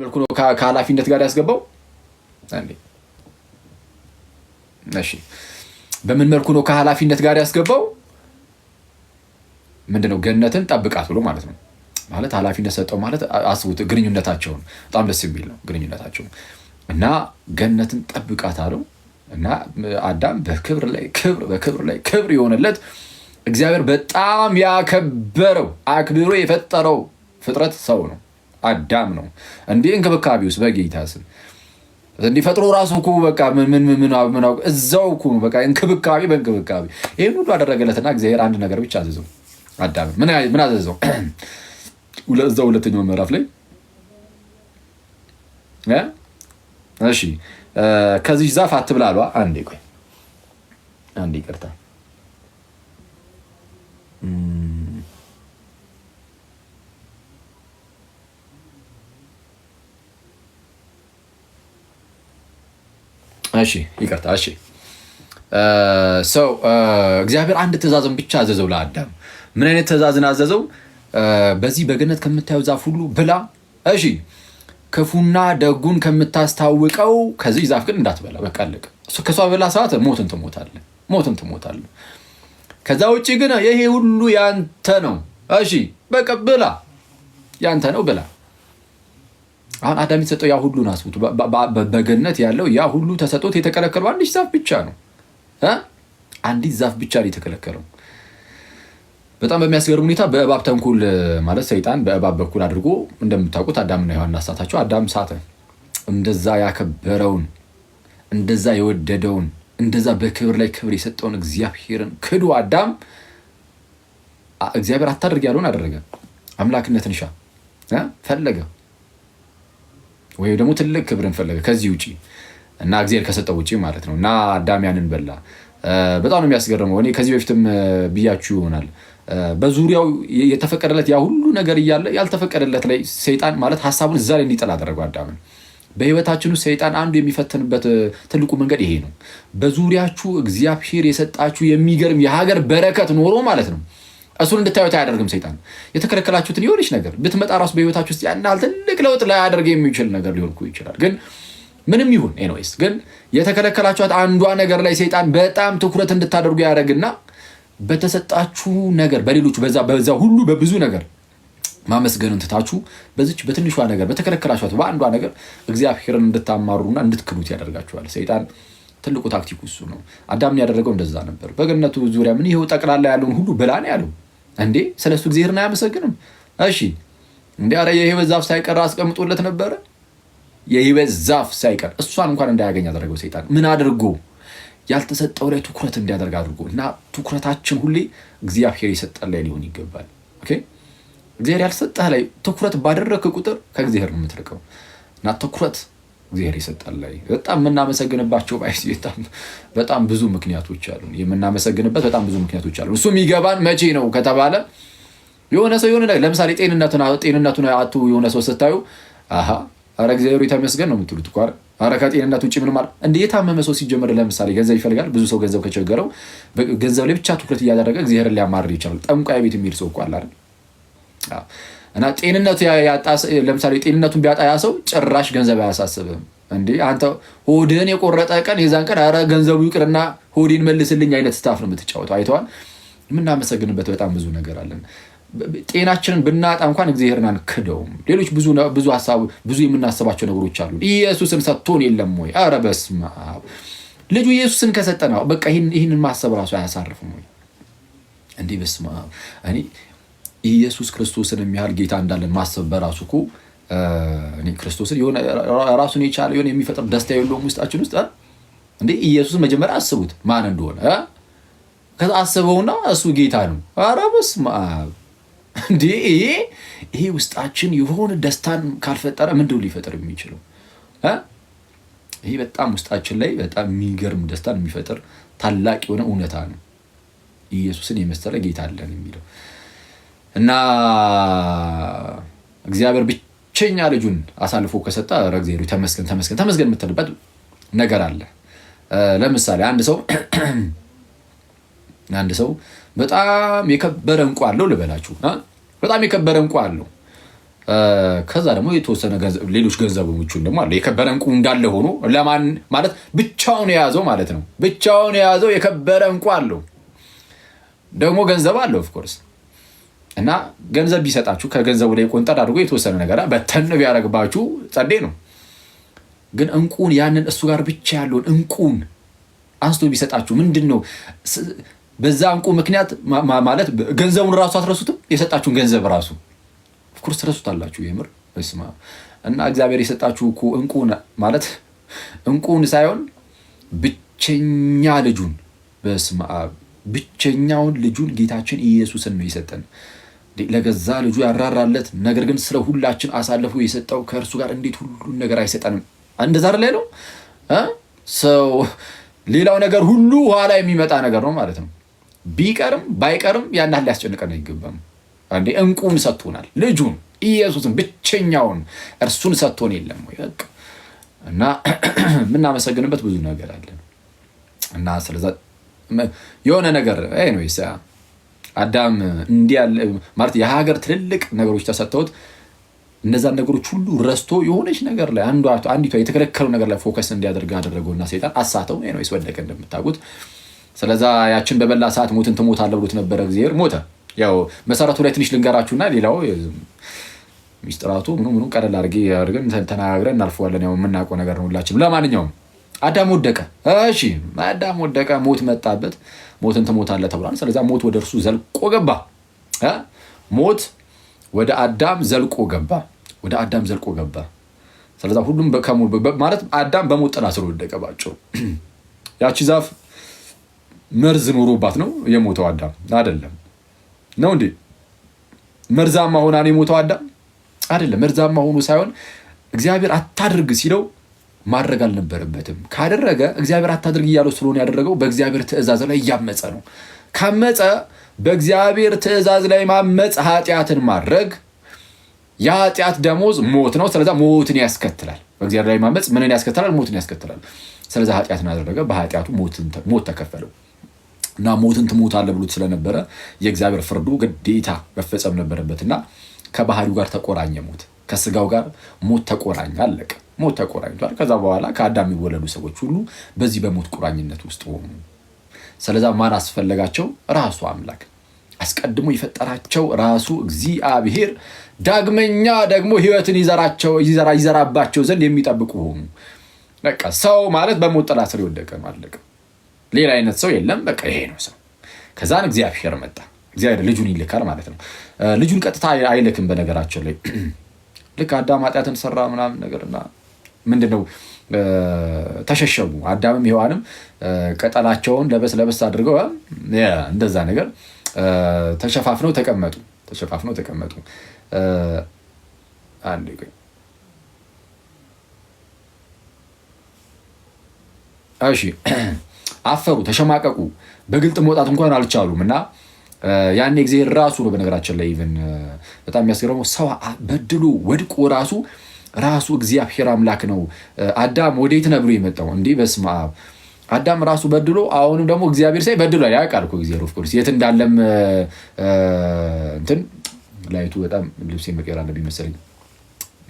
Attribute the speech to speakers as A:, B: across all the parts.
A: መልኩ ነው ከኃላፊነት ጋር ያስገባው አንዴ እሺ በምን መልኩ ነው ከኃላፊነት ጋር ያስገባው ምንድነው ገነትን ጠብቃት ብሎ ማለት ነው ማለት ኃላፊነት ሰጠው ማለት አስቡት ግንኙነታቸው በጣም ደስ የሚል ነው ግንኙነታቸው እና ገነትን ጠብቃት አለው እና አዳም በክብር ላይ ክብር የሆነለት እግዚአብሔር በጣም ያከበረው አክብሮ የፈጠረው ፍጥረት ሰው ነው አዳም ነው እንዴ እንክብካቤ ውስጥ በጌታ ስም እንዲፈጥሮ ራሱ እኮ በቃ ምን እዛው እኮ በቃ እንክብካቤ በእንክብካቤ ይሄን ሁሉ አደረገለትና እግዚአብሔር አንድ ነገር ብቻ አዘዘው አዳም ምን አዘዘው እዛው ሁለተኛው ምዕራፍ ላይ እሺ ከዚህ ዛፍ አትብላ አለው አንዴ ቆይ አንዴ ይቅርታ እሺ ይቅርታ እሺ እግዚአብሔር አንድ ትእዛዝን ብቻ አዘዘው ለአዳም ምን አይነት ትእዛዝን አዘዘው በዚህ በገነት ከምታየው ዛፍ ሁሉ ብላ እሺ ክፉና ደጉን ከምታስታውቀው ከዚህ ዛፍ ግን እንዳትበላ በቃ አለቀ ከሷ በላ ሰዓት ሞትን ትሞታለህ ከዛ ውጪ ግን ይሄ ሁሉ ያንተ ነው እሺ በቃ ብላ ያንተ ነው ብላ አሁን አዳም የተሰጠው ያ ሁሉ ናስቡት በገነት ያለው ያ ሁሉ ተሰጥቶት የተከለከለው አንዲት ዛፍ ብቻ ነው አንዲት ዛፍ ብቻ ነው የተከለከለው በጣም በሚያስገርም ሁኔታ በእባብ ተንኮል ማለት ሰይጣን በእባብ በኩል አድርጎ እንደምታውቁት አዳምና ሔዋን አሳታቸው አዳም ሳተ እንደዛ ያከበረውን እንደዛ የወደደውን እንደዛ በክብር ላይ ክብር የሰጠውን እግዚአብሔርን ክዱ አዳም እግዚአብሔር አታድርግ ያለውን አደረገ አምላክነትን ፈለገ ወይ ደግሞ ትልቅ ክብርን ፈለገ ከዚህ ውጪ እና እግዚአብሔር ከሰጠው ውጪ ማለት ነው እና አዳም ያንን በላ በጣም ነው የሚያስገርመው እኔ ከዚህ በፊትም ብያችሁ ይሆናል በዙሪያው የተፈቀደለት ያ ሁሉ ነገር እያለ ያልተፈቀደለት ላይ ሰይጣን ማለት ሐሳቡን እዛ ላይ እንዲጠላ አደረገው አዳምን በህይወታችን ውስጥ ሰይጣን አንዱ የሚፈተንበት ትልቁ መንገድ ይሄ ነው በዙሪያችሁ እግዚአብሔር የሰጣችሁ የሚገርም የሀገር በረከት ኖሮ ማለት ነው እሱን እንድታዩት አያደርግም ሰይጣን የተከለከላችሁትን ይሆንሽ ነገር ብትመጣ ራሱ በህይወታችሁ ውስጥ ያናል ትልቅ ለውጥ ላይ ያደርግ የሚችል ነገር ሊሆን ይችላል ግን ምንም ይሁን ኤኒዌይስ ግን የተከለከላችኋት አንዷ ነገር ላይ ሰይጣን በጣም ትኩረት እንድታደርጉ ያደርግና በተሰጣችሁ ነገር በሌሎች በዛ ሁሉ በብዙ ነገር ማመስገንን ትታችሁ በዚች በትንሿ ነገር በተከለከላችኋት በአንዷ ነገር እግዚአብሔርን እንድታማሩና እንድትክዱት ያደርጋችኋል ሰይጣን ትልቁ ታክቲኩ እሱ ነው አዳምን ያደረገው እንደዛ ነበር በገነቱ ዙሪያ ምን ይሄው ጠቅላላ ያለውን ሁሉ ብላ ነው ያለው እንዴ ስለሱ እግዚአብሔርን አያመሰግንም እሺ እንዴ አረ የህይወት ዛፍ ሳይቀር አስቀምጦለት ነበር የህይወት ዛፍ ሳይቀር እሷን እንኳን እንዳያገኝ ያደረገው ሰይጣን ምን አድርጎ ያልተሰጠው ላይ ትኩረት እንዲያደርግ አድርጎ እና ትኩረታችን ሁሌ እግዚአብሔር የሰጠን ላይ ሊሆን ይገባል ኦኬ እግዚአብሔር ያልሰጠህ ላይ ትኩረት ባደረክ ቁጥር ከእግዚአብሔር ነው የምትርቀው እና ትኩረት እግዚአብሔር የሰጠን ላይ በጣም የምናመሰግንባቸው በጣም ብዙ ምክንያቶች አሉ የምናመሰግንበት በጣም ብዙ ምክንያቶች አሉ እሱም ይገባን መቼ ነው ከተባለ የሆነ ሰው የሆነ ለምሳሌ ጤንነቱን አጡ የሆነ ሰው ስታዩ አረ እግዚአብሔር የተመስገን ነው የምትሉት እኮ አረ ከጤንነቱ ውጪ ምንም እንደ የታመመ ሰው ሲጀመር ለምሳሌ ገንዘብ ይፈልጋል ብዙ ሰው ገንዘብ ከቸገረው ገንዘብ ላይ ብቻ ትኩረት እያደረገ እግዚአብሔርን ሊያማርር ይችላል ጠንቋይ ቤት የሚሄድ ሰው እኮ አለ አይደል እና ጤንነቱ ያጣ ለምሳሌ ጤንነቱን ቢያጣ ያ ሰው ጭራሽ ገንዘብ አያሳስብም እንዴ አንተ ሆድን የቆረጠ ቀን የዛን ቀን አረ ገንዘቡ ይቅርና ሆዲን መልስልኝ አይነት ስታፍ ነው የምትጫወተው አይተዋል የምናመሰግንበት በጣም ብዙ ነገር አለን ጤናችንን ብናጣ እንኳን እግዚአብሔርን አንክደውም ሌሎች ብዙ ሐሳብ ብዙ የምናስባቸው ነገሮች አሉ ኢየሱስን ሰጥቶን የለም ወይ አረ በስመ አብ ልጁ ኢየሱስን ከሰጠነው በቃ ይሄንን ማሰብ ራሱ አያሳርፍም ወይ እንዴ በስመ አብ እኔ ኢየሱስ ክርስቶስን የሚያህል ጌታ እንዳለን ማሰብ በራሱ እኮ እኔ ክርስቶስን የሆነ ራሱን የቻለ የሆነ የሚፈጥር ደስታ የለውም ውስጣችን ውስጥ እንዴ ኢየሱስን መጀመሪያ አስቡት ማን እንደሆነ ከዛ አስበውና እሱ ጌታ ነው አረ በስመ አብ እንዴ ይሄ ውስጣችን የሆነ ደስታን ካልፈጠረ ምንድነው ሊፈጠር የሚችለው ይሄ በጣም ውስጣችን ላይ በጣም የሚገርም ደስታን የሚፈጥር ታላቅ የሆነ እውነታ ነው ኢየሱስን የመሰለ ጌታ አለን የሚለው እና እግዚአብሔር ብቸኛ ልጁን አሳልፎ ከሰጠ እግዚአብሔር ተመስገን የምትልበት ነገር አለ ለምሳሌ አንድ ሰው በጣም የከበረ እንቁ አለው ልበላችሁ በጣም የከበረ እንቁ አለው ከዛ ደግሞ የተወሰነ ሌሎች ገንዘቦቹን ደግሞ አለ። የከበረ እንቁ እንዳለ ሆኖ ለማን ማለት ብቻውን የያዘው ማለት ነው። ብቻውን የያዘው የከበረ እንቁ አለው፣ ደግሞ ገንዘብ አለው ኦፍኮርስ። እና ገንዘብ ቢሰጣችሁ ከገንዘቡ ላይ ቆንጠር አድርጎ የተወሰነ ነገር በተን ቢያደርግባችሁ ጸዴ ነው። ግን እንቁን ያንን እሱ ጋር ብቻ ያለውን እንቁን አንስቶ ቢሰጣችሁ ምንድን ነው? በዛ እንቁ ምክንያት ማለት ገንዘቡን ራሱ አትረሱትም። የሰጣችሁን ገንዘብ ራሱ ኦፍኮርስ ትረሱታላችሁ የምር በስማ። እና እግዚአብሔር የሰጣችሁ እኮ እንቁን ማለት እንቁን ሳይሆን ብቸኛ ልጁን በስማ ብቸኛውን ልጁን ጌታችን ኢየሱስን ነው የሰጠን። ለገዛ ልጁ ያራራለት፣ ነገር ግን ስለ ሁላችን አሳልፎ የሰጠው ከእርሱ ጋር እንዴት ሁሉን ነገር አይሰጠንም? እንደዛ ላይ ነው ሰው። ሌላው ነገር ሁሉ ኋላ የሚመጣ ነገር ነው ማለት ነው። ቢቀርም ባይቀርም ያን ያህል ሊያስጨንቀን አይገባም። አንዴ እንቁን ሰጥቶናል፣ ልጁን ኢየሱስን ብቸኛውን እርሱን ሰጥቶን የለም ወይ በቃ። እና የምናመሰግንበት ብዙ ነገር አለ። እና ስለዛ የሆነ ነገር ነው አዳም እንዲህ ያለ ማለት የሀገር ትልልቅ ነገሮች ተሰጥተውት እነዛን ነገሮች ሁሉ ረስቶ የሆነች ነገር ላይ አንዲቷ የተከለከለው ነገር ላይ ፎከስ እንዲያደርግ አደረገውና ሰይጣን አሳተው ነው ወደቀ እንደምታውቁት። ስለዛ ያችን በበላ ሰዓት ሞትን ትሞታለህ ብሎት ነበረ። እግዚአብሔር ሞተ። ያው መሰረቱ ላይ ትንሽ ልንገራችሁና ሌላው ሚስጥራቱ ምኑ ቀለል አድርገን ተናግረን እናልፈዋለን። ያው የምናውቀው ነገር ነው ሁላችንም። ለማንኛውም አዳም ወደቀ። እሺ አዳም ወደቀ፣ ሞት መጣበት። ሞትን ትሞታለህ ተብሏል። ስለዛ ሞት ወደ እርሱ ዘልቆ ገባ። ሞት ወደ አዳም ዘልቆ ገባ። ወደ አዳም ዘልቆ ገባ። ስለዛ ሁሉም ማለት አዳም በሞት ጥላ ስር ወደቀ ባጭሩ። ያቺ ዛፍ መርዝ ኖሮባት ነው የሞተው አዳም አይደለም። ነው እንዴ? መርዛማ ሆና ነው የሞተው አዳም አይደለም። መርዛማ ሆኖ ሳይሆን እግዚአብሔር አታድርግ ሲለው ማድረግ አልነበረበትም። ካደረገ እግዚአብሔር አታድርግ እያለው ስለሆነ ያደረገው በእግዚአብሔር ትእዛዝ ላይ እያመፀ ነው። ካመፀ በእግዚአብሔር ትእዛዝ ላይ ማመፅ ኃጢአትን ማድረግ፣ የኃጢአት ደሞዝ ሞት ነው። ስለዛ ሞትን ያስከትላል። በእግዚአብሔር ላይ ማመፅ ምንን ያስከትላል? ሞትን ያስከትላል። ስለዛ ኃጢአትን አደረገ፣ በኃጢአቱ ሞት ተከፈለው እና ሞትን ትሞታለህ ብሎት ስለነበረ የእግዚአብሔር ፍርዱ ግዴታ መፈጸም ነበረበትና ከባህሪው ጋር ተቆራኘ። ሞት ከስጋው ጋር ሞት ተቆራኘ። አለቀ። ሞት ተቆራኝቷል። ከዛ በኋላ ከአዳም የሚወለዱ ሰዎች ሁሉ በዚህ በሞት ቁራኝነት ውስጥ ሆኑ። ስለዛ ማን አስፈለጋቸው? ራሱ አምላክ አስቀድሞ የፈጠራቸው ራሱ እግዚአብሔር ዳግመኛ ደግሞ ሕይወትን ይዘራባቸው ዘንድ የሚጠብቁ ሆኑ። በቃ ሰው ማለት በሞት ጥላ ስር የወደቀ ነው። አለቀ። ሌላ አይነት ሰው የለም። በቃ ይሄ ነው ሰው። ከዛን እግዚአብሔር መጣ። እግዚአብሔር ልጁን ይልካል ማለት ነው። ልጁን ቀጥታ አይልክም። በነገራችን ላይ ልክ አዳም ኃጢአትን ሰራ ምናምን ነገርና ምንድነው ተሸሸጉ። አዳምም ሔዋንም ቀጠላቸውን ለበስ አድርገው እንደዛ ነገር ተሸፋፍነው ተቀመጡ። አንዴ ቆይ እሺ። አፈሩ፣ ተሸማቀቁ፣ በግልጥ መውጣት እንኳን አልቻሉም። እና ያኔ እግዚአብሔር ራሱ ነው በነገራችን ላይ ኢቭን በጣም የሚያስገርመው ሰው በድሎ ወድቆ ራሱ እግዚአብሔር አምላክ ነው አዳም ወዴት ነህ ብሎ የመጣው እንዴ? በስመ አብ። አዳም ራሱ በድሎ አሁንም ደግሞ እግዚአብሔር ሳይ በድሎ ያውቃል እኮ እግዚአብሔር ኦፍ ኮርስ የት እንዳለም እንትን ላይቱ በጣም ልብስ መቀየር አለብኝ መሰለኝ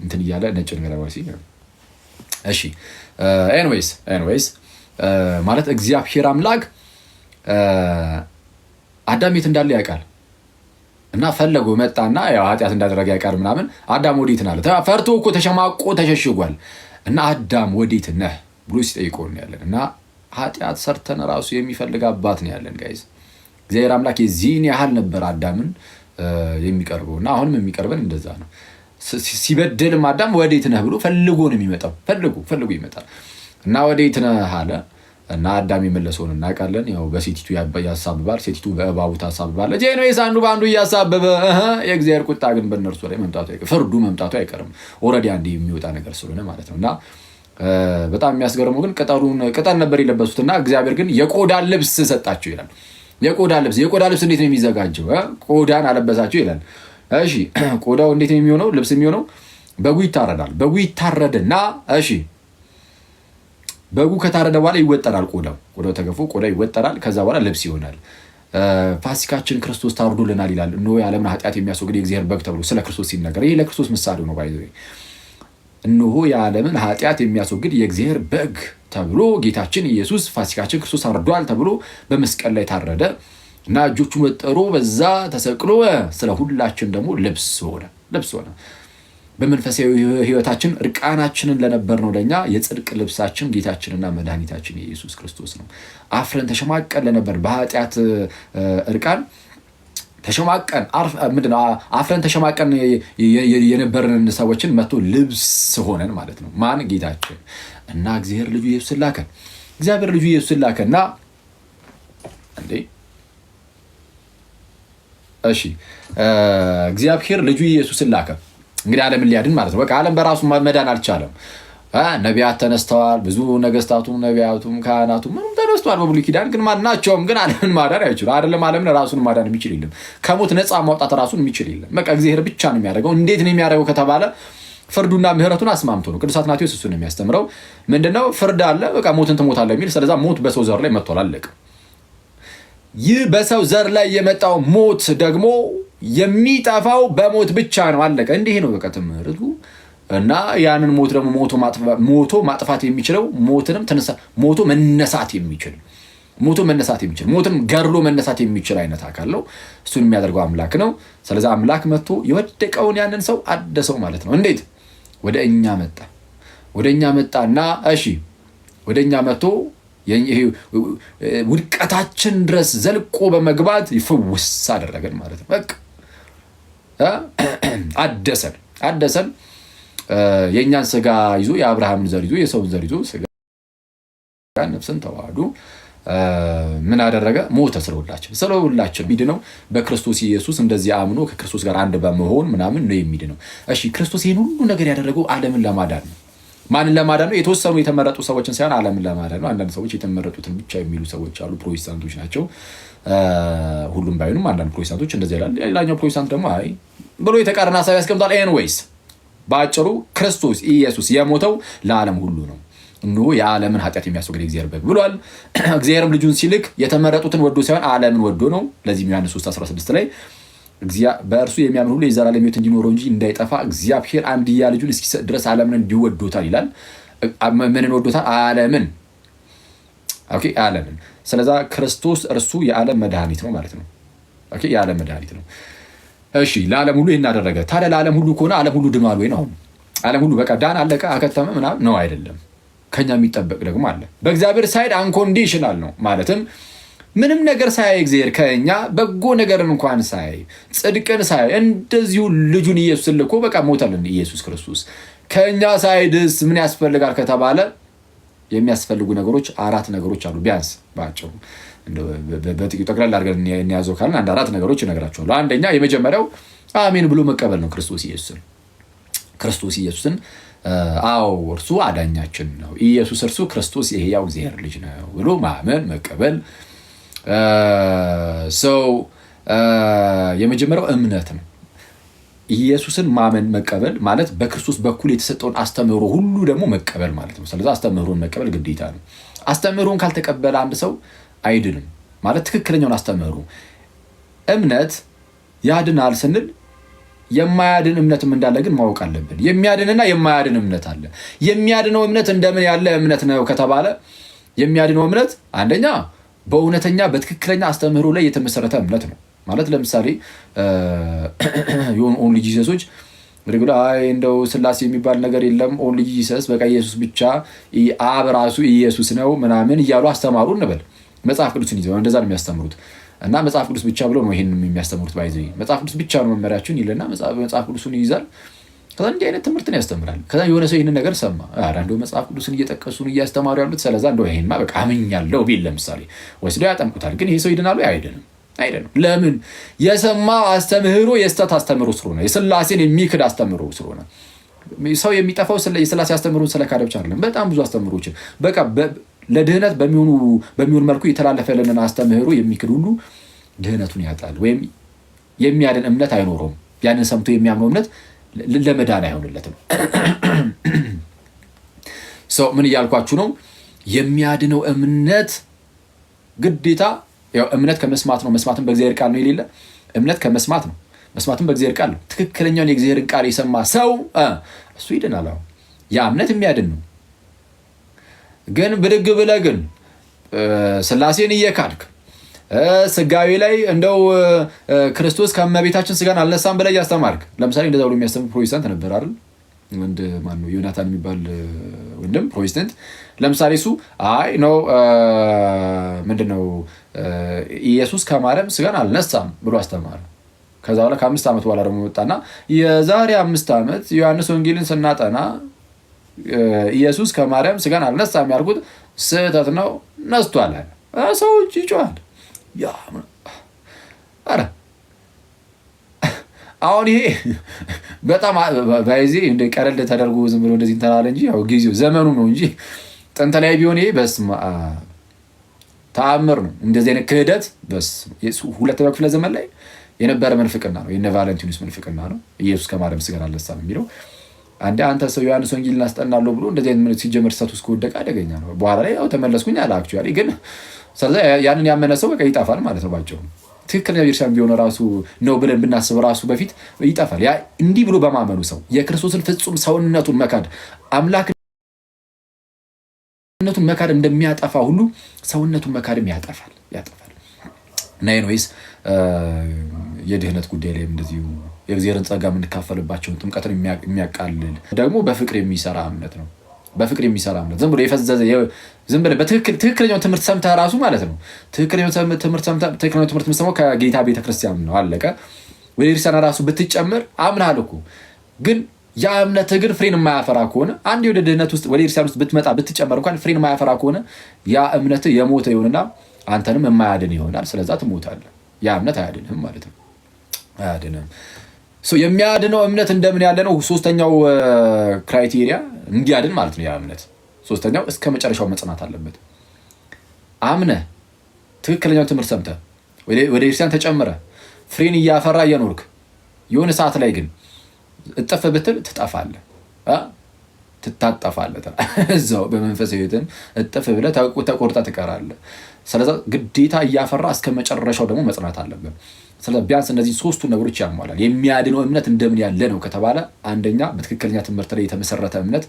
A: እንትን እያለ ነጭ ነገር አዋሲ። እሺ ኤኒዌይስ ማለት እግዚአብሔር አምላክ አዳም የት እንዳለ ያውቃል እና ፈለገው መጣና ያው ኃጢአት እንዳደረገ ያውቃል ምናምን። አዳም ወዴት ነህ አለ። ፈርቶ እኮ ተሸማቆ ተሸሽጓል። እና አዳም ወዴት ነህ ብሎ ሲጠይቀው ነው ያለን። እና ኃጢአት ሰርተን ራሱ የሚፈልግ አባት ነው ያለን ጋይዝ። እግዚአብሔር አምላክ የዚህን ያህል ነበር አዳምን የሚቀርበው እና አሁንም የሚቀርበን እንደዛ ነው። ሲበድልም አዳም ወዴት ነህ ብሎ ፈልጎ ነው የሚመጣው። ፈልጎ ይመጣል እና ወዴት ነህ አለ። እና አዳም የመለሰውን እናውቃለን። ያው በሴቲቱ ያሳብባል፣ ሴቲቱ በእባቡ ታሳብባለች። ጄኖስ አንዱ በአንዱ እያሳበበ የእግዚአብሔር ቁጣ ግን በእነርሱ ላይ መምጣቱ አይቀርም፣ ፍርዱ መምጣቱ አይቀርም። ኦልሬዲ አንዴ የሚወጣ ነገር ስለሆነ ማለት ነው። እና በጣም የሚያስገርመው ግን ቅጠል ነበር የለበሱትና እግዚአብሔር ግን የቆዳ ልብስ ሰጣቸው ይላል። የቆዳ ልብስ እንዴት ነው የሚዘጋጀው? ቆዳን አለበሳቸው ይላል። እሺ ቆዳው እንዴት ነው የሚሆነው? ልብስ የሚሆነው በጉ ይታረዳል። በጉ ይታረድና እሺ በጉ ከታረደ በኋላ ይወጠራል። ቆዳው ተገፎ ቆዳ ይወጠራል። ከዛ በኋላ ልብስ ይሆናል። ፋሲካችን ክርስቶስ ታርዶልናል ይላል። እነሆ የዓለምን ኃጢአት የሚያስወግድ የእግዚአብሔር በግ ተብሎ ስለ ክርስቶስ ሲነገር ይህ ለክርስቶስ ምሳሌው ነው። ባይዘ እነሆ የዓለምን ኃጢአት የሚያስወግድ የእግዚአብሔር በግ ተብሎ ጌታችን ኢየሱስ ፋሲካችን ክርስቶስ ታርዷል ተብሎ በመስቀል ላይ ታረደ እና እጆቹ መጠሮ በዛ ተሰቅሎ ስለ ሁላችን ደግሞ ልብስ ሆነ። በመንፈሳዊ ህይወታችን እርቃናችንን ለነበር ነው ለኛ የጽድቅ ልብሳችን ጌታችንና መድኃኒታችን ኢየሱስ ክርስቶስ ነው። አፍረን ተሸማቀን ለነበር በኃጢአት እርቃን ተሸማቀን አፍረን ተሸማቀን የነበርን ሰዎችን መጥቶ ልብስ ሆነን ማለት ነው። ማን? ጌታችን እና እግዚአብሔር ልጁ ኢየሱስ ላከን። እግዚአብሔር ልጁ ኢየሱስ ላከና እግዚአብሔር ልጁ ኢየሱስ ላከ። እንግዲህ ዓለምን ሊያድን ማለት ነው። በቃ ዓለም በራሱ መዳን አልቻለም። ነቢያት ተነስተዋል። ብዙ ነገስታቱም ነቢያቱም ካህናቱም ምንም ተነስተዋል በብሉይ ኪዳን ግን ማናቸውም ግን ዓለምን ማዳን አይችሉ። አይደለም ዓለምን ራሱን ማዳን የሚችል የለም። ከሞት ነፃ ማውጣት ራሱን የሚችል የለም። በቃ እግዚአብሔር ብቻ ነው የሚያደርገው። እንዴት ነው የሚያደርገው ከተባለ ፍርዱና ምህረቱን አስማምቶ ነው። ቅዱስ አትናቴዎስ እሱን የሚያስተምረው ምንድነው? ፍርድ አለ፣ በቃ ሞትን ትሞታለህ የሚል። ስለዛ ሞት በሰው ዘር ላይ መጥቷል፣ አለቀ። ይህ በሰው ዘር ላይ የመጣው ሞት ደግሞ የሚጠፋው በሞት ብቻ ነው፣ አለቀ። እንዲህ ነው በቃ ትምህርቱ። እና ያንን ሞት ደግሞ ሞቶ ማጥፋት የሚችለው ሞቶ መነሳት የሚችል ሞትን ገድሎ መነሳት የሚችል አይነት አካል ነው። እሱን የሚያደርገው አምላክ ነው። ስለዚህ አምላክ መጥቶ የወደቀውን ያንን ሰው አደሰው ማለት ነው። እንዴት? ወደ እኛ መጣና ወደ እኛ መጥቶ ውድቀታችን ድረስ ዘልቆ በመግባት ይፈውስ አደረገን ማለት ነው። በቃ አደሰን። የእኛን ስጋ ይዞ የአብርሃምን ዘር ይዞ የሰውን ዘር ይዞ ስጋ ነፍስን ተዋህዶ ምን አደረገ? ሞተ ስለሁላችን ሚድነው በክርስቶስ ኢየሱስ። እንደዚህ አምኖ ከክርስቶስ ጋር አንድ በመሆን ምናምን ነው የሚድነው። ክርስቶስ ይህን ሁሉ ነገር ያደረገው ዓለምን ለማዳን ነው። ማንን ለማዳን ነው? የተወሰኑ የተመረጡ ሰዎችን ሳይሆን ዓለምን ለማዳን ነው። አንዳንድ ሰዎች የተመረጡትን ብቻ የሚሉ ሰዎች አሉ፣ ፕሮቴስታንቶች ናቸው። ሁሉም ባይሆኑም አንዳንድ ፕሮቴስታንቶች እንደዚህ ይላል። ሌላኛው ፕሮቴስታንት ደግሞ አይ ብሎ የተቃረነ ሀሳብ ያስቀምጣል። ኤንዌይስ በአጭሩ ክርስቶስ ኢየሱስ የሞተው ለዓለም ሁሉ ነው። እነሆ የዓለምን ኃጢአት የሚያስወግድ እግዚአብሔር በግ ብሏል። እግዚአብሔርም ልጁን ሲልክ የተመረጡትን ወዶ ሳይሆን ዓለምን ወዶ ነው። ለዚህ ዮሐንስ 3:16 ላይ በእርሱ የሚያምን ሁሉ የዘላለም ሕይወት እንዲኖረው እንጂ እንዳይጠፋ እግዚአብሔር አንድያ ልጁን እስኪሰጥ ድረስ ዓለምን እንዲወዶታል ይላል። ምንን ወዶታል? ዓለምን። ዓለምን። ስለዛ ክርስቶስ እርሱ የዓለም መድኃኒት ነው ማለት ነው። የዓለም መድኃኒት ነው። ለዓለም ሁሉ ይህን አደረገ። ታዲያ ለዓለም ሁሉ ከሆነ ዓለም ሁሉ ድኗል ወይ ነው? አሁን ዓለም ሁሉ በቃ ዳን፣ አለቀ፣ አከተመ ምናምን ነው? አይደለም። ከኛ የሚጠበቅ ደግሞ አለ። በእግዚአብሔር ሳይድ አንኮንዲሽናል ነው። ማለትም ምንም ነገር ሳያይ እግዚአብሔር ከኛ በጎ ነገርን እንኳን ሳያይ ጽድቅን ሳያይ እንደዚሁ ልጁን ኢየሱስን ልኮ በቃ ሞተልን። ኢየሱስ ክርስቶስ ከኛ ሳይድስ ምን ያስፈልጋል ከተባለ የሚያስፈልጉ ነገሮች 4 ነገሮች አሉ። ቢያንስ ባጭሩ በጥቂቱ ጠቅላላ አድርገን እንያዘው ካልን 4 ነገሮች እነግራችኋለሁ። አንደኛ የመጀመሪያው አሜን ብሎ መቀበል ነው። ክርስቶስ ኢየሱስን አዎ እርሱ አዳኛችን ነው፣ ኢየሱስ እርሱ ክርስቶስ የሕያው እግዚአብሔር ልጅ ነው ብሎ ማመን መቀበል። የመጀመሪያው እምነት ነው። ኢየሱስን ማመን መቀበል ማለት በክርስቶስ በኩል የተሰጠውን አስተምህሮ ሁሉ ደግሞ መቀበል ማለት ነው። ስለዚህ አስተምህሮን መቀበል ግዴታ ነው። አስተምህሮን ካልተቀበለ አንድ ሰው አይድንም ማለት ትክክለኛውን አስተምህሮ። እምነት ያድናል ስንል የማያድን እምነትም እንዳለ ግን ማወቅ አለብን። የሚያድንና የማያድን እምነት አለ። የሚያድነው እምነት እንደምን ያለ እምነት ነው ከተባለ የሚያድነው እምነት አንደኛ በእውነተኛ በትክክለኛ አስተምህሮ ላይ የተመሰረተ እምነት ነው። ማለት ለምሳሌ የሆኑ ኦንሊ ጂሰሶች እንደው ስላሴ የሚባል ነገር የለም፣ ኦንሊ ጂሰስ በቃ ኢየሱስ ብቻ፣ አብ ራሱ ኢየሱስ ነው ምናምን እያሉ አስተማሩ እንበል። መጽሐፍ ቅዱስን ይዘው እንደዛ ነው የሚያስተምሩት። እና መጽሐፍ ቅዱስ ብቻ ብሎ ነው ይሄን የሚያስተምሩት። ባይዘ መጽሐፍ ቅዱስ ብቻ ነው መመሪያችን ይልና መጽሐፍ ቅዱስን ይይዛል። ከዛ እንዲህ አይነት ትምህርትን ያስተምራል። ከዛ የሆነ ሰው ይህንን ነገር ሰማ። እንደው መጽሐፍ ቅዱስን እየጠቀሱን እያስተማሩ ያሉት ስለዛ እንደው ይሄንማ በቃ አምኛለሁ ቢል ለምሳሌ ወስደው ያጠምቁታል። ግን ይሄ ሰው ይድናሉ? አይደለም። ለምን? የሰማው አስተምህሮ የስተት አስተምህሮ ስለሆነ፣ የስላሴን የሚክድ አስተምህሮ ስለሆነ። ሰው የሚጠፋው የስላሴ አስተምህሮን ስለካደ ብቻ አይደለም። በጣም ብዙ አስተምህሮችን በቃ ለድህነት በሚሆን መልኩ የተላለፈልንን አስተምህሮ የሚክድ ሁሉ ድህነቱን ያጣል፣ ወይም የሚያድን እምነት አይኖረውም። ያንን ሰምቶ የሚያምነው እምነት ለመዳን አይሆንለትም። ምን እያልኳችሁ ነው? የሚያድነው እምነት ግዴታ ያው እምነት ከመስማት ነው፣ መስማትም በእግዚአብሔር ቃል ነው የሌለ እምነት ከመስማት ነው፣ መስማትም በእግዚአብሔር ቃል ነው። ትክክለኛውን የእግዚአብሔርን ቃል የሰማ ሰው እሱ ይድናል። አሁን ያ እምነት የሚያድን ነው። ግን ብድግ ብለህ ግን ስላሴን እየካድክ ስጋዊ ላይ እንደው ክርስቶስ ከእመቤታችን ስጋን አልነሳም ብለህ እያስተማርክ፣ ለምሳሌ እንደዛ ብሎ የሚያስተምር ፕሮቴስታንት ነበር አይደል? ወንድ ማነው ዮናታን የሚባል ወንድም ፕሮቴስታንት። ለምሳሌ እሱ አይ ነው ምንድነው ኢየሱስ ከማርያም ስጋን አልነሳም ብሎ አስተማረ። ከዛ በኋላ ከ5 ዓመት በኋላ ደግሞ ወጣና የዛሬ 5 ዓመት ዮሐንስ ወንጌልን ስናጠና ኢየሱስ ከማርያም ስጋን አልነሳም ያልኩት ስህተት ነው ነስቷል አለ። ሰዎች ይጮሃል። ኧረ አሁን ይሄ በጣም ባይዜ እንደ ቀለል ተደርጎ ዝም ብሎ እንደዚህ እንተናለ እንጂ ያው ጊዜው ዘመኑ ነው እንጂ ጥንት ላይ ቢሆን ይሄ በስመ አብ ተአምር ነው። እንደዚህ አይነት ክህደት ሁለተኛው ክፍለ ዘመን ላይ የነበረ መንፍቅና ነው። የነ ቫለንቲኑስ መንፍቅና ነው። ኢየሱስ ከማርያም ስጋን አልነሳም የሚለው አንተ ሰው ዮሐንስ ወንጌልን እናስጠናለሁ ብሎ እንደዚህ አይነት ሲጀመር ሰት ውስጥ ከወደቀ አደገኛ ነው። በኋላ ላይ ያው ተመለስኩኝ አለ አክቹዋሊ። ግን ስለዚህ ያንን ያመነ ሰው በቃ ይጠፋል ማለት ነው ባጭሩ። ትክክለኛ ቤተክርስቲያን ቢሆን ራሱ ነው ብለን ብናስብ ራሱ በፊት ይጠፋል። ያ እንዲህ ብሎ በማመኑ ሰው የክርስቶስን ፍጹም ሰውነቱን መካድ አምላክነቱን መካድ እንደሚያጠፋ ሁሉ ሰውነቱን መካድም ያጠፋል። እና ኤኒዌይስ የድህነት ጉዳይ ላይ እንደዚሁ የእግዚአብሔርን ጸጋ የምንካፈልባቸውን ጥምቀትን የሚያቃልል ደግሞ በፍቅር የሚሰራ እምነት ነው። በፍቅር የሚሰራ እምነት ዝም ብሎ የፈዘዘ ዝም ብለህ ትክክለኛውን ትምህርት ሰምተህ ራሱ ማለት ነው። ትክክለኛውን ትምህርት የምትሰማው ከጌታ ቤተክርስቲያን ነው። አለቀ። ወደ ክርስቲያን ራሱ ብትጨምር አምናል እኮ ግን ያ እምነትህ ግን ፍሬን የማያፈራ ከሆነ አንድ ወደ ድህነት ውስጥ ወደ ክርስቲያን ውስጥ ብትመጣ ብትጨመር እንኳን ፍሬን የማያፈራ ከሆነ ያ እምነትህ የሞተ ይሆንና አንተንም የማያድን ይሆናል። ስለዛ ትሞታለህ። ያ እምነት አያድንህም ማለት ነው። አያድንህም። የሚያድነው እምነት እንደምን ያለ ነው? ሶስተኛው ክራይቴሪያ እንዲያድን ማለት ነው ያ እምነት። ሶስተኛው እስከ መጨረሻው መጽናት አለበት። አምነህ ትክክለኛው ትምህርት ሰምተህ ወደ ክርስቲያን ተጨምረህ ፍሬን እያፈራ እየኖርክ የሆነ ሰዓት ላይ ግን እጥፍ ብትል ትጠፋለህ፣ ትታጠፋለህ። እዛው በመንፈስ ህይወትን እጥፍ ብለህ ተቆርጠህ ትቀራለህ። ስለዚህ ግዴታ እያፈራ እስከ መጨረሻው ደግሞ መጽናት አለብን። ስለዚህ ቢያንስ እነዚህ ሶስቱ ነገሮች ያሟላል። የሚያድነው እምነት እንደምን ያለ ነው ከተባለ አንደኛ በትክክለኛ ትምህርት ላይ የተመሰረተ እምነት፣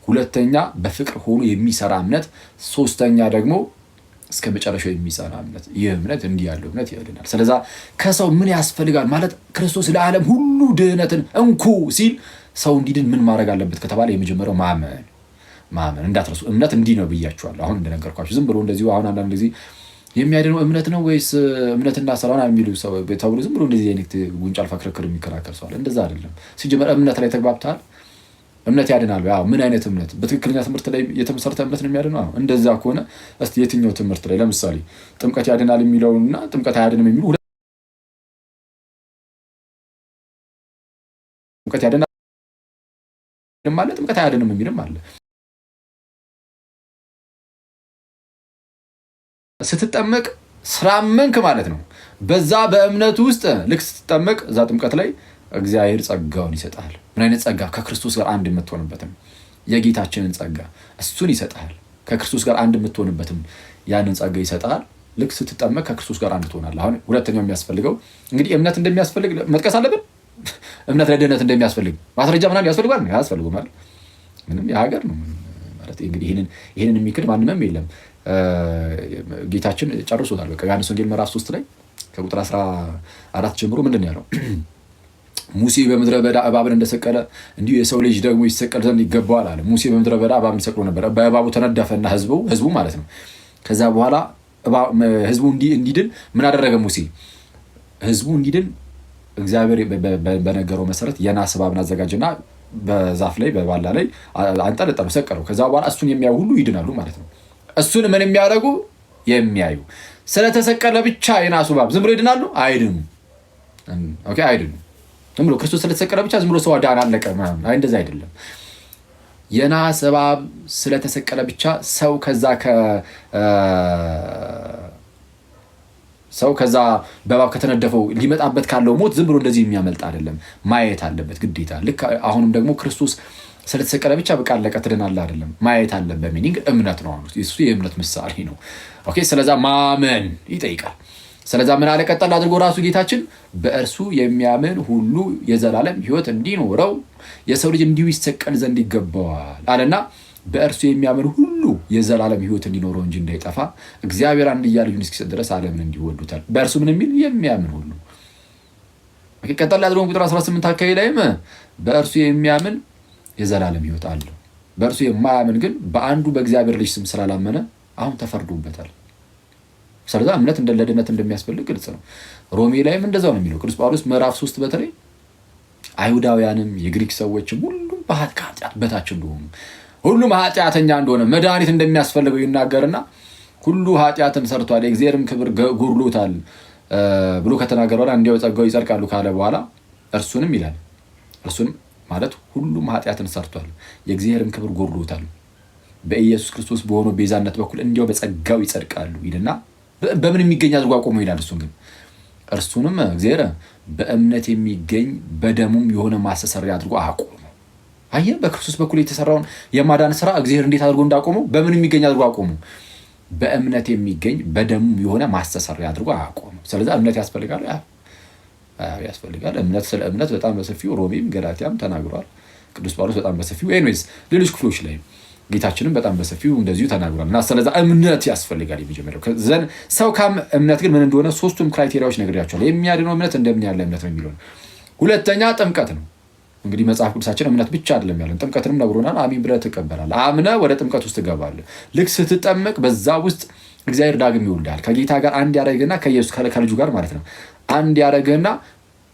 A: ሁለተኛ በፍቅር ሆኖ የሚሰራ እምነት፣ ሶስተኛ ደግሞ እስከ መጨረሻው የሚጸና እምነት። ይህ እምነት እንዲህ ያለው እምነት ያድናል። ስለዚህ ከሰው ምን ያስፈልጋል ማለት ክርስቶስ ለዓለም ሁሉ ድህነትን እንኩ ሲል ሰው እንዲድን ምን ማድረግ አለበት ከተባለ የመጀመሪያው ማመን እንዳትረሱ። እምነት እንዲህ ነው ብያችኋለሁ። አሁን እንደነገርኳችሁ ዝም ብሎ እንደዚሁ አሁን አንዳንድ ጊዜ የሚያድነው እምነት ነው ወይስ እምነትና ስራውን የሚሉ ሰው ተብሎ ዝም ብሎ እንደዚህ አይነት ጉንጫ አልፋ ክርክር የሚከራከር ሰው አለ። እንደዛ አይደለም። ሲጀመር እምነት ላይ ተግባብተሃል። እምነት ያድናል። ያው ምን አይነት እምነት? በትክክለኛ ትምህርት ላይ የተመሰረተ እምነት ነው የሚያድነው። እንደዛ ከሆነ እስቲ የትኛው ትምህርት ላይ ለምሳሌ ጥምቀት ያድናል የሚለውና ጥምቀት አያድንም የሚሉ ጥምቀት ያድናል ማለት ጥምቀት አያድንም የሚልም አለ። ስትጠመቅ ስላመንክ ማለት ነው። በዛ በእምነቱ ውስጥ ልክ ስትጠመቅ እዛ ጥምቀት ላይ እግዚአብሔር ጸጋውን ይሰጣል። ምን አይነት ጸጋ? ከክርስቶስ ጋር አንድ የምትሆንበትም የጌታችንን ጸጋ እሱን ይሰጣል። ከክርስቶስ ጋር አንድ የምትሆንበትም ያንን ጸጋ ይሰጣል። ልክ ስትጠመቅ ከክርስቶስ ጋር አንድ ትሆናለህ። አሁን ሁለተኛው የሚያስፈልገው እንግዲህ እምነት እንደሚያስፈልግ መጥቀስ አለብን። እምነት ለድህነት እንደሚያስፈልግ ማስረጃ ምናምን ያስፈልጋል? አያስፈልጉም ማለት ምንም የሀገር ነው ማለት እንግዲህ ይህንን የሚክድ ማንምም የለም። ጌታችን ጨርሶታል። በቃ ዮሐንስ ወንጌል ምዕራፍ 3 ላይ ከቁጥር 14 ጀምሮ ምንድን ያለው? ሙሴ በምድረ በዳ እባብን እንደሰቀለ እንዲሁ የሰው ልጅ ደግሞ ይሰቀል ዘንድ ይገባዋል አለ። ሙሴ በምድረ በዳ እባብን ሰቅሎ ነበር። በእባቡ ተነደፈና ህዝቡ ማለት ነው። ከዛ በኋላ ህዝቡ እንዲድን ምን አደረገ ሙሴ? ህዝቡ እንዲድን እግዚአብሔር በነገረው መሰረት የናስ እባብን አዘጋጀና በዛፍ ላይ በባላ ላይ አንጠለጠለው፣ ሰቀለው። ከዛ በኋላ እሱን የሚያዩ ሁሉ ይድናሉ ማለት ነው። እሱን ምን የሚያደርጉ የሚያዩ። ስለተሰቀለ ብቻ የናሱ እባብ ዝም ብሎ ይድናሉ? አይድኑ። ኦኬ አይድኑ። ዝም ብሎ ክርስቶስ ስለተሰቀለ ብቻ ዝም ብሎ ሰው ዳን አለቀ ምናምን፣ አይ እንደዛ አይደለም። የናስ እባብ ስለተሰቀለ ብቻ ሰው ከዛ በእባብ ከተነደፈው ሊመጣበት ካለው ሞት ዝም ብሎ እንደዚህ የሚያመልጥ አይደለም፣ ማየት አለበት ግዴታ። ልክ አሁንም ደግሞ ክርስቶስ ስለተሰቀለ ብቻ በቃ አለቀ ትድናለህ አይደለም። ማየት አለበት። ሚኒንግ እምነት ነው። እሱ የእምነት ምሳሌ ነው። ኦኬ። ስለዛ ማመን ይጠይቃል። ስለዛ ምን አለ ቀጠል አድርጎ ራሱ ጌታችን በእርሱ የሚያምን ሁሉ የዘላለም ሕይወት እንዲኖረው የሰው ልጅ እንዲሁ ይሰቀል ዘንድ ይገባዋል አለና በእርሱ የሚያምን ሁሉ የዘላለም ሕይወት እንዲኖረው እንጂ እንዳይጠፋ እግዚአብሔር አንድያ ልጁን እስኪሰጥ ድረስ ዓለምን እንዲወዱታል። በእርሱ ምን የሚል የሚያምን ሁሉ ቀጠል አድርጎ ቁጥር 18 አካባቢ ላይም በእርሱ የሚያምን የዘላለም ሕይወት አለው። በእርሱ የማያምን ግን በአንዱ በእግዚአብሔር ልጅ ስም ስላላመነ አሁን ተፈርዶበታል። ስለዛ እምነት ለድነት እንደሚያስፈልግ ግልጽ ነው። ሮሜ ላይም እንደዛው ነው የሚለው ቅዱስ ጳውሎስ ምዕራፍ 3 በተለይ አይሁዳውያንም የግሪክ ሰዎችም ሁሉም ከኃጢአት በታች እንደሆኑ ሁሉም ኃጢአተኛ እንደሆነ መድኃኒት እንደሚያስፈልገው ይናገርና ሁሉ ኃጢአትን ሰርቷል የእግዚአብሔርም ክብር ጎድሎታል ብሎ ከተናገረ በኋላ እንዲያው ጸጋው ይጸድቃሉ ካለ በኋላ እርሱንም ይላል። እርሱንም ማለት ሁሉም ኃጢአትን ሰርቷል የእግዚአብሔርም ክብር ጎድሎታል በኢየሱስ ክርስቶስ በሆነው ቤዛነት በኩል እንዲያው በጸጋው ይጸድቃሉ ይልና በምን የሚገኝ አድርጎ አቆመው ይላል። እርሱንም እግዚአብሔር በእምነት የሚገኝ በደሙም የሆነ ማስተሰሪያ አድርጎ አቆመው። አየህ፣ በክርስቶስ በኩል የተሰራውን የማዳን ስራ እግዚአብሔር እንዴት አድርጎ እንዳቆመው በምን የሚገኝ አድርጎ አቆመው። በእምነት የሚገኝ በደሙም የሆነ ማስተሰሪያ አድርጎ አቆመው። ስለዚህ እምነት ያስፈልጋል ያስፈልጋል። እምነት ስለ እምነት በጣም በሰፊው ሮሜም ገላትያም ተናግሯል ቅዱስ ጳውሎስ በጣም በሰፊው ኤኒዌይስ ሌሎች ክፍሎች ላይ ጌታችንም በጣም በሰፊው እንደዚሁ ተናግሯል። እና ስለዛ እምነት ያስፈልጋል። የመጀመሪያው ዘን ሰው ካም እምነት ግን ምን እንደሆነ ሶስቱም ክራይቴሪያዎች ነግሬያቸዋለሁ። የሚያድነው እምነት እንደምን ያለ እምነት ነው የሚለው። ሁለተኛ ጥምቀት ነው። እንግዲህ መጽሐፍ ቅዱሳችን እምነት ብቻ አይደለም ያለን፣ ጥምቀትንም ነግሮናል። አሚን ብለህ ትቀበላለህ፣ አምነህ ወደ ጥምቀት ውስጥ ትገባለህ። ልክ ስትጠመቅ በዛ ውስጥ እግዚአብሔር ዳግም ይወልዳል። ከጌታ ጋር አንድ ያደረገና ከኢየሱስ ከልጁ ጋር ማለት ነው አንድ ያደረገና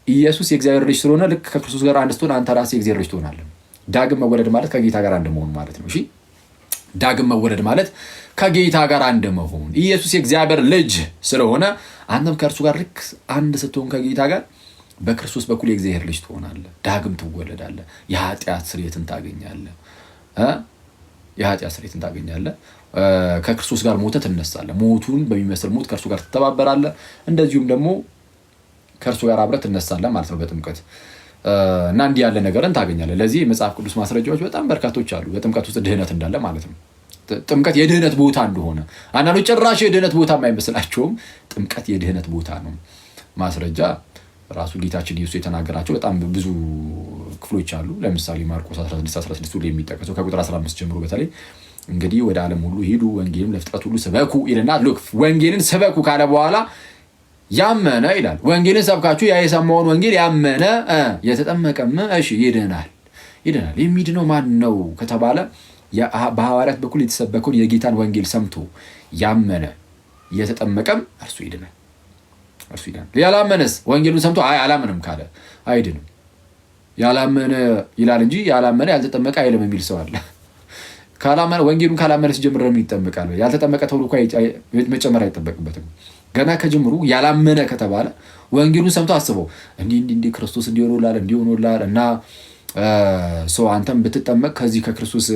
A: ኢየሱስ የእግዚአብሔር ልጅ ስለሆነ ልክ ከክርስቶስ ጋር አንድ ስትሆን አንተ ራስህ የእግዚአብሔር ልጅ ትሆናለህ። ዳግም መወለድ ማለት ከጌታ ጋር አንድ መሆን ማለት ነው። እሺ፣ ዳግም መወለድ ማለት ከጌታ ጋር አንድ መሆን። ኢየሱስ የእግዚአብሔር ልጅ ስለሆነ አንተም ከእርሱ ጋር ልክ አንድ ስትሆን ከጌታ ጋር በክርስቶስ በኩል የእግዚአብሔር ልጅ ትሆናለህ። ዳግም ትወለዳለህ። የኃጢአት ስርየትን ታገኛለህ። የኃጢአት ስርየትን ታገኛለህ። ከክርስቶስ ጋር ሞተህ ትነሳለህ። ሞቱን በሚመስል ሞት ከእርሱ ጋር ትተባበራለህ። እንደዚሁም ደግሞ ከእርሱ ጋር አብረህ ትነሳለህ ማለት ነው በጥምቀት እና እንዲህ ያለ ነገርን ታገኛለህ። ለዚህ የመጽሐፍ ቅዱስ ማስረጃዎች በጣም በርካቶች አሉ። በጥምቀት ውስጥ ድህነት እንዳለ ማለት ነው። ጥምቀት የድህነት ቦታ እንደሆነ አንዳንዶች ጭራሽ የድህነት ቦታ የማይመስላቸውም ጥምቀት የድህነት ቦታ ነው። ማስረጃ ራሱ ጌታችን ኢየሱስ የተናገራቸው በጣም ብዙ ክፍሎች አሉ። ለምሳሌ ማርቆስ 16 ሁሉ የሚጠቀሰው ከቁጥር 15 ጀምሮ በተለይ እንግዲህ ወደ ዓለም ሁሉ ሂዱ ወንጌልን ለፍጥረት ሁሉ ስበኩ ይልና ወንጌልን ስበኩ ካለ በኋላ ያመነ ይላል። ወንጌልን ሰብካችሁ ያ የሰማውን ወንጌል ያመነ የተጠመቀም እሺ ይድናል። የሚድነው ማን ነው ከተባለ በሐዋርያት በኩል የተሰበከውን የጌታን ወንጌል ሰምቶ ያመነ የተጠመቀም እርሱ ይድናል። ያላመነስ ወንጌሉን ሰምቶ አላምንም ካለ አይድንም። ያላመነ ይላል እንጂ ያላመነ ያልተጠመቀ አይልም የሚል ሰው አለ። ካላመነ ወንጌሉን ካላመነ ሲጀምር ምን ይጠመቃል? ያልተጠመቀ ተብሎ መጨመር አይጠበቅበትም። ገና ከጅምሩ ያላመነ ከተባለ ወንጌሉን ሰምቶ አስበው እንዲህ ክርስቶስ እንዲሆኑላል እና ሰው አንተም ብትጠመቅ ከዚህ ከክርስቶስ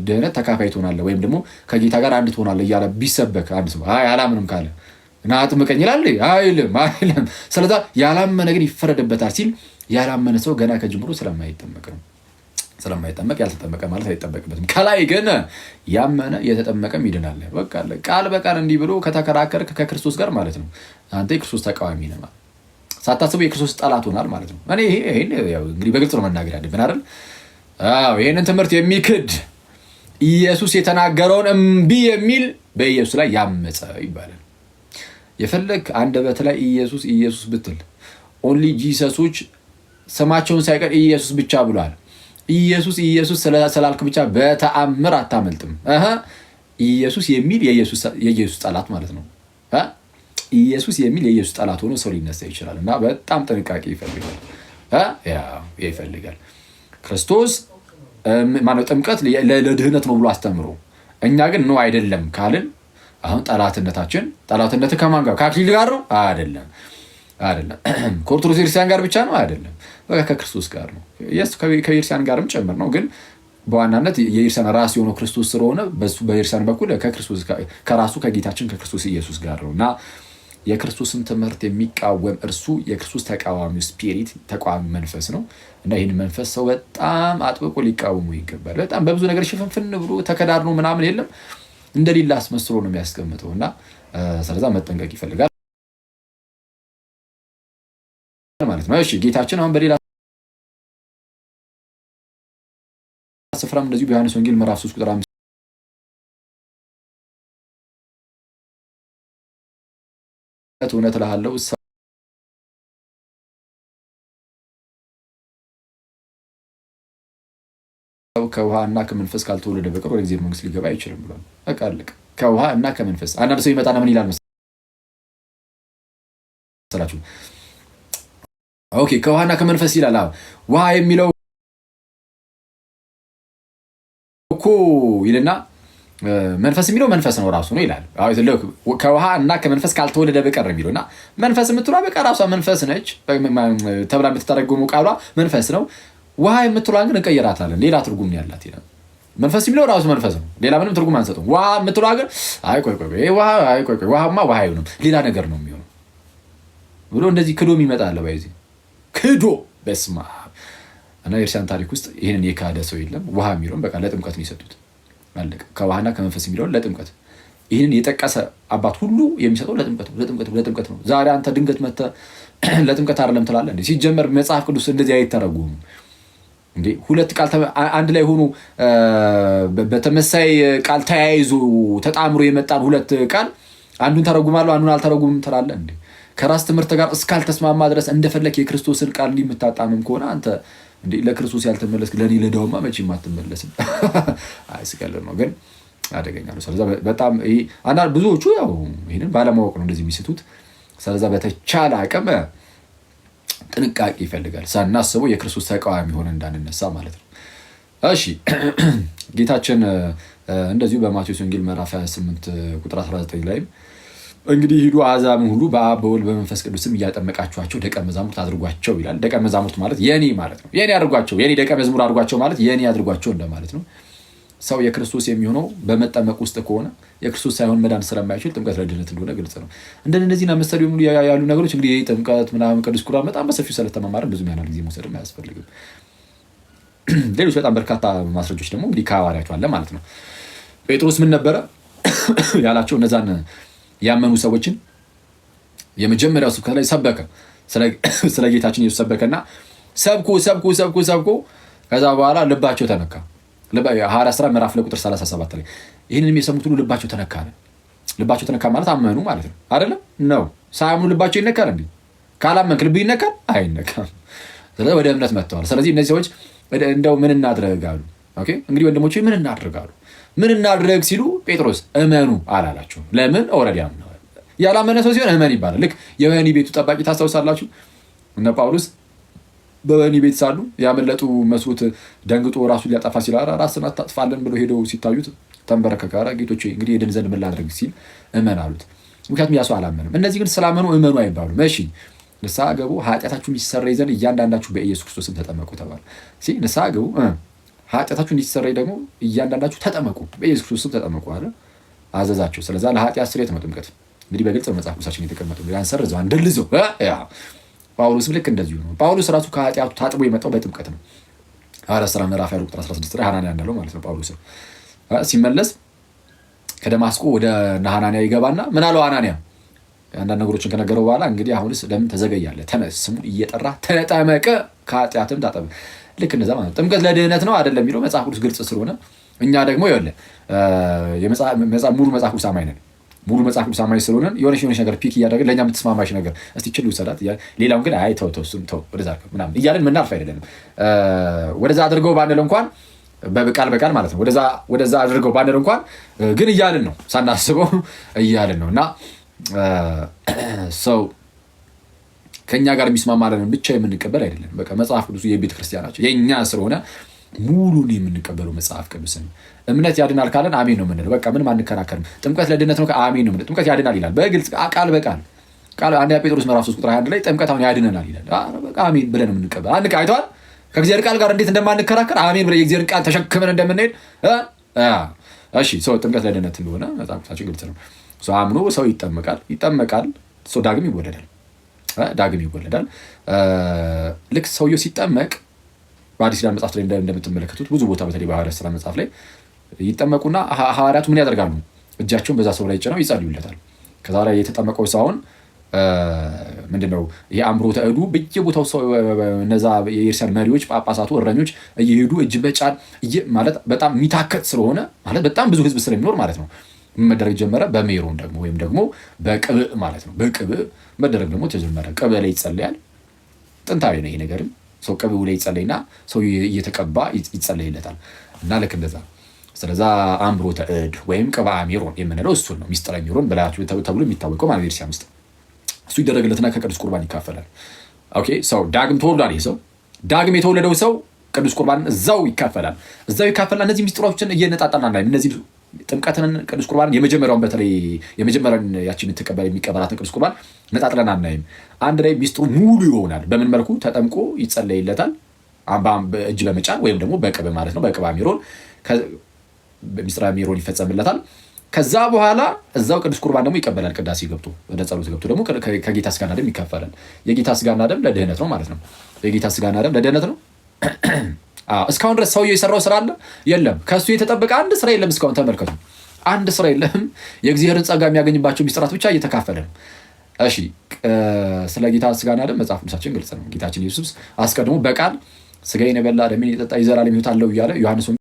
A: ድህነት ተካፋይ ትሆናለህ ወይም ደግሞ ከጌታ ጋር አንድ ትሆናለህ እያለ ቢሰበክ አንድ ሰው አላምንም ካለ እና አጥምቀኝ ይላል አይልም። ስለዛ ያላመነ ግን ይፈረድበታል ሲል ያላመነ ሰው ገና ከጅምሩ ስለማይጠመቅ ያልተጠመቀ ማለት አይጠበቅበትም። ከላይ ግን ያመነ የተጠመቀም ይድናል። በቃ ቃል በቃል እንዲህ ብሎ ከተከራከርክ ከክርስቶስ ጋር ማለት ነው አንተ የክርስቶስ ተቃዋሚ ነህ ማለት ሳታስበው የክርስቶስ ጠላት ሆናል ማለት ነው። እኔ ይሄን ያው እንግዲህ በግልጽ ነው መናገር ያለብን አይደል? ይሄንን ትምህርት የሚክድ ኢየሱስ የተናገረውን እምቢ የሚል በኢየሱስ ላይ ያመፀ ይባላል። የፈለግ አንደበት ላይ ኢየሱስ ብትል ኦንሊ ጂሰሶች ስማቸውን ሳይቀር ኢየሱስ ብቻ ብሏል። ኢየሱስ ስላልክ ብቻ በተአምር አታመልጥም። ኢየሱስ የሚል የኢየሱስ ጠላት ማለት ነው። ኢየሱስ የሚል የኢየሱስ ጠላት ሆኖ ሰው ሊነሳ ይችላል እና በጣም ጥንቃቄ ይፈልጋል። ክርስቶስ ማነው ጥምቀት ለድህነት ነው ብሎ አስተምሮ እኛ ግን ነው አይደለም ካልን አሁን ጠላትነት ከማን ጋር? ከአክሊል ጋር ነው አይደለም። ከኦርቶዶክስ ክርስቲያን ጋር ብቻ ነው አይደለም። በቃ ከክርስቶስ ጋር ነው። ከኢየሩሳሌም ጋርም ጭምር ነው። ግን በዋናነት የኢየሩሳሌም ራስ የሆነው ክርስቶስ ስለሆነ በሱ በኢየሩሳሌም በኩል ከራሱ ከጌታችን ከክርስቶስ ኢየሱስ ጋር ነው እና የክርስቶስን ትምህርት የሚቃወም እርሱ የክርስቶስ ተቃዋሚ ስፒሪት ተቃዋሚ መንፈስ ነው እና ይህን መንፈስ ሰው በጣም አጥብቆ ሊቃወሙ ይገባል። በጣም በብዙ ነገር ሽፍንፍን ብሎ ተከዳድኖ ምናምን የለም እንደሌላ አስመስሎ ነው የሚያስቀምጠው እና ስለዛ መጠንቀቅ ይፈልጋል ማለት ነው። እሺ ጌታችን አሁን በሌላ ስፍራም እንደዚሁ በዮሐንስ ወንጌል ምዕራፍ 3 ቁጥር 5 እውነት እልሃለሁ ሰው ከውሃ እና ከመንፈስ ካልተወለደ በቀር ወደ እግዚአብሔር መንግስት ሊገባ አይችልም ብሏል። በቃ አለቀ። ከውሃ እና ከመንፈስ አንዳንድ ሰው ይመጣና ምን ይላል መሰላችሁ? ኦኬ ከውሃና ከመንፈስ ይላል። ውሃ የሚለው እኮ ይልና መንፈስ የሚለው መንፈስ ነው ራሱ ነው ይላል። ከውሃ እና ከመንፈስ ካልተወለደ በቀር የሚለውና መንፈስ የምትሏ በቃ ራሷ መንፈስ ነች ተብላ የምትተረጎመው ቃሏ መንፈስ ነው። ውሃ የምትሏን ግን እንቀይራታለን፣ ሌላ ትርጉም ነው ያላት ይላል። መንፈስ የሚለው ራሱ መንፈስ ነው፣ ሌላ ምንም ትርጉም አንሰጠውም። ውሃ የምትሏ ግን ውሃማ ውሃ አይሆንም ሌላ ነገር ነው የሚሆነው ብሎ እንደዚህ ክዶ ይመጣል። ባይዚ ክዶ በስማ እና የእርሻን ታሪክ ውስጥ ይህንን የካደ ሰው የለም። ውሃ የሚለውን በቃ ለጥምቀት ነው የሰጡት። አለቀ። ከውሃና ከመንፈስ የሚለውን ለጥምቀት ይህንን የጠቀሰ አባት ሁሉ የሚሰጠው ለጥምቀት ነው። ዛሬ አንተ ድንገት መተህ ለጥምቀት አይደለም ትላለህ እንዴ? ሲጀመር መጽሐፍ ቅዱስ እንደዚህ አይተረጉም እንዴ? ሁለት ቃል አንድ ላይ ሆኖ በተመሳይ ቃል ተያይዞ ተጣምሮ የመጣን ሁለት ቃል አንዱን ተረጉማለሁ አንዱን አልተረጉምም ትላለህ እንዴ? ከራስ ትምህርት ጋር እስካልተስማማ ድረስ እንደፈለክ የክርስቶስን ቃል የምታጣምም ከሆነ አንተ እንዴ ለክርስቶስ ያልተመለስክ ለኔ ለዳውማ መቼም አትመለስም። አይስቀል ነው ግን አደገኛ ነው። ስለዚህ በጣም ይሄ አንዳንድ ብዙዎቹ ያው ይሄንን ባለማወቅ ነው እንደዚህ የሚስቱት። ስለዚህ በተቻለ አቅም ጥንቃቄ ይፈልጋል። ሳናስበው የክርስቶስ ተቃዋሚ ሆነ እንዳንነሳ ማለት ነው። እሺ ጌታችን እንደዚሁ በማቴዎስ ወንጌል ምዕራፍ 28 ቁጥር 19 ላይ እንግዲህ ሂዱ አሕዛብን ሁሉ በአብ በወልድ በመንፈስ ቅዱስም እያጠመቃችኋቸው ደቀ መዛሙርት አድርጓቸው ይላል። ደቀ መዛሙርት ማለት የኔ ማለት ነው። የኔ አድርጓቸው፣ የኔ ደቀ መዝሙር አድርጓቸው ማለት የኔ አድርጓቸው እንደማለት ነው። ሰው የክርስቶስ የሚሆነው በመጠመቅ ውስጥ ከሆነ የክርስቶስ ሳይሆን መዳን ስለማይችል ጥምቀት ለድነት እንደሆነ ግልጽ ነው። እንደነዚህና መሰል ያሉ ነገሮች እንግዲህ ጥምቀት ምናምን ቅዱስ ቁርባን በጣም በሰፊው ስለተማማርን ብዙ ያህል ጊዜ መውሰድም አያስፈልግም። ሌሎች በጣም በርካታ ማስረጃዎች ደግሞ እንግዲህ ከሐዋርያቱ አለ ማለት ነው። ጴጥሮስ ምን ነበረ ያላቸው? እነዛን ያመኑ ሰዎችን የመጀመሪያው ስብከት ላይ ሰበከ። ስለ ጌታችን ኢየሱስ ሰበከና ሰብኩ ከዛ በኋላ ልባቸው ተነካ። ሐዋርያት ሥራ ምዕራፍ ቁጥር 37 ላይ ይህንንም የሰሙት ሁሉ ልባቸው ተነካ። ልባቸው ተነካ ማለት አመኑ ማለት ነው አይደለም? ነው። ሳያምኑ ልባቸው ይነካል እንዴ? ካላመንክ ልብ ይነካል? አይነካም። ስለዚህ ወደ እምነት መጥተዋል። ስለዚህ እነዚህ ሰዎች እንደው ምን እናድርጋሉ? ኦኬ እንግዲህ ወንድሞቼ ምን እናድርጋሉ? ምን እናድርግ ሲሉ ጴጥሮስ እመኑ አላላቸው። ለምን? ኦልሬዲ አምነዋል። ያላመነ ሰው ሲሆን እመን ይባላል። ልክ የወህኒ ቤቱ ጠባቂ ታስታውሳላችሁ? እነ ጳውሎስ በወህኒ ቤት ሳሉ ያመለጡ መስሎት ደንግጦ ራሱን ሊያጠፋ ሲል ራስን አታጥፋለን ብሎ ሄደው ሲታዩት ተንበረከከ። ጌቶቼ እንግዲህ የድን ዘንድ ምን ላድርግ ሲል እመን አሉት። ምክንያቱም ያ ሰው አላመንም። እነዚህ ግን ስላመኑ እመኑ አይባሉም። እሺ ንስሐ ገቡ፣ ኃጢአታችሁ እንዲሰረይ ዘንድ እያንዳንዳችሁ በኢየሱስ ክርስቶስ ስም ተጠመቁ ተባለ። ንስሐ ገቡ፣ ኃጢአታችሁ እንዲሰረይ ደግሞ እያንዳንዳችሁ ተጠመቁ፣ በኢየሱስ ክርስቶስ ስም ተጠመቁ አለ፣ አዘዛቸው። ስለዛ ለኃጢአት ስርየት ነው ጥምቀት። እንግዲህ በግልጽ መጽሐፍ ቅዱሳችን የተቀመጡ ያንሰርዘው አንደልዘው። ጳውሎስም ልክ እንደዚሁ ነው። ጳውሎስ ራሱ ከኃጢአቱ ታጥቦ የመጣው በጥምቀት ነው። ሐዋርያት ሥራ ምዕራፍ 20 ቁጥር 16 ላይ ሐናንያ እንዳለው ማለት ነው። ጳውሎስም ሲመለስ ከደማስቆ ወደ ሐናንያ ይገባና ምን አለው? ሐናንያ አንዳንድ ነገሮችን ከነገረው በኋላ እንግዲህ አሁንስ ለምን ተዘገያለህ? ተነስ፣ ስሙን እየጠራ ተጠመቀ፣ ከኃጢአትም ታጠበ። ልክ እንደዛ ማለት ነው። ጥምቀት ለድህነት ነው አይደለም የሚለው መጽሐፍ ቅዱስ ግልጽ ስለሆነ እኛ ደግሞ ይኸውልህ ሙሉ መጽሐፍ ቅዱስ አማኝ ነን። ሙሉ መጽሐፍ ቅዱስ አማኝ ስለሆነ የሆነች ነገር ፒክ እያደረግን ለእኛ የምትስማማሽ ነገር እስቲ ችል ውሰዳት፣ ሌላውን ግን አይ ተው ወደዛ ምናምን እያለን ምናልፍ አይደለንም። ወደዛ አድርገው ባንል እንኳን በቃል ማለት ነው። ወደዛ አድርገው ባንል እንኳን ግን እያልን ነው፣ ሳናስበው እያልን ነው። እና ሰው ከእኛ ጋር የሚስማማለንን ብቻ የምንቀበል አይደለም። በቃ መጽሐፍ ቅዱሱ የቤተ ክርስቲያናቸው የእኛ ስለሆነ ሙሉን የምንቀበለው መጽሐፍ ቅዱስን። እምነት ያድናል ካለን አሜን ነው የምንለው። በቃ ምንም አንከራከርም። ጥምቀት ለድነት ነው አሜን ነው የምንለው። ጥምቀት ያድናል ይላል በግልጽ ቃል በቃል አንደኛ ጴጥሮስ ምዕራፍ 3 ቁጥር 21 ላይ ጥምቀት አሁን ያድነናል ይላል። በቃ አሜን ብለን የምንቀበል አይተዋል። ከእግዚአብሔር ቃል ጋር እንዴት እንደማንከራከር አሜን ብለን የእግዚአብሔር ቃል ተሸክመን እንደምንሄድ እሺ። ሰው ጥምቀት ለድነት እንደሆነ መጽሐፍ ቅዱሳችን ግልጽ ነው። ሰው አምኖ ሰው ይጠመቃል። ዳግም ይወለዳል። ዳግም ይወለዳል። ልክ ሰውየው ሲጠመቅ በአዲስ ኪዳን መጽሐፍ ላይ እንደምትመለከቱት ብዙ ቦታ በተለይ በሐዋርያት ሥራ መጽሐፍ ላይ ይጠመቁና ሐዋርያቱ ምን ያደርጋሉ? እጃቸውን በዛ ሰው ላይ ጭነው ይጸልዩለታል። ከዛ ላይ የተጠመቀው ሰው አሁን ምንድነው የአምሮተ እዱ በየቦታው ሰው እነዛ የኤርሲያን መሪዎች፣ ጳጳሳቱ፣ እረኞች እየሄዱ እጅ በጫን ማለት በጣም የሚታከት ስለሆነ ማለት በጣም ብዙ ህዝብ ስለሚኖር ማለት ነው መደረግ ጀመረ። በሜሮን ደግሞ ወይም ደግሞ በቅብዕ ማለት ነው። በቅብዕ መደረግ ደግሞ ተጀመረ። ቅብዕ ላይ ይጸለያል። ጥንታዊ ነው ይሄ ነገርም። ሰው ቅብዕ ላይ ይጸለይና ሰው እየተቀባ ይጸለይለታል እና ልክ እንደዛ ስለዛ አምሮተ እድ ወይም ቅብዓ ሜሮን የምንለው እሱን ነው። ሚስጥረ ሜሮን በላያቱ ተብሎ የሚታወቀው ማለት ቤተክርስቲያን ውስጥ እሱ ይደረግለትና ከቅዱስ ቁርባን ይካፈላል። ኦኬ ሰው ዳግም ተወልዷል። ይሄ ሰው ዳግም የተወለደው ሰው ቅዱስ ቁርባንን እዛው ይካፈላል። እነዚህ ሚስጥሮችን እየነጣጠልና ላይ እነዚህ ጥምቀትን፣ ቅዱስ ቁርባንን የመጀመሪያውን በተለይ የመጀመሪያውን ያቺን የሚቀበላትን ቅዱስ ቁርባን ነጣጥለን አናይም። አንድ ላይ ሚስጥሩ ሙሉ ይሆናል። በምን መልኩ? ተጠምቆ ይጸለይለታል እጅ በመጫን ወይም ደግሞ በቅብዕ ማለት ነው። በቅብዓ ሜሮን ሚስጥረ ሜሮን ይፈጸምለታል። ከዛ በኋላ እዛው ቅዱስ ቁርባን ደግሞ ይቀበላል። ቅዳሴ ገብቶ ወደ ጸሎት ገብቶ ደግሞ ከጌታ ስጋና ደም ይካፈላል። የጌታ ስጋና ደም ለድህነት ነው ማለት ነው። የጌታ ስጋና ደም ለድህነት ነው። እስካሁን ድረስ ሰውየው የሰራው ስራ አለ የለም? ከሱ የተጠበቀ አንድ ስራ የለም። እስካሁን ተመልከቱ፣ አንድ ስራ የለም። የእግዚአብሔርን ጸጋ የሚያገኝባቸው ሚስጥራት ብቻ እየተካፈለ ነው። እሺ ስለ ጌታ ስጋና ደም መጽሐፍ ቅዱሳችን ግልጽ ነው። ጌታችን ኢየሱስ አስቀድሞ በቃል ስጋዬን የበላ ደሜን የጠጣ የዘላለም ሕይወት አለው እያለ ዮሐንስ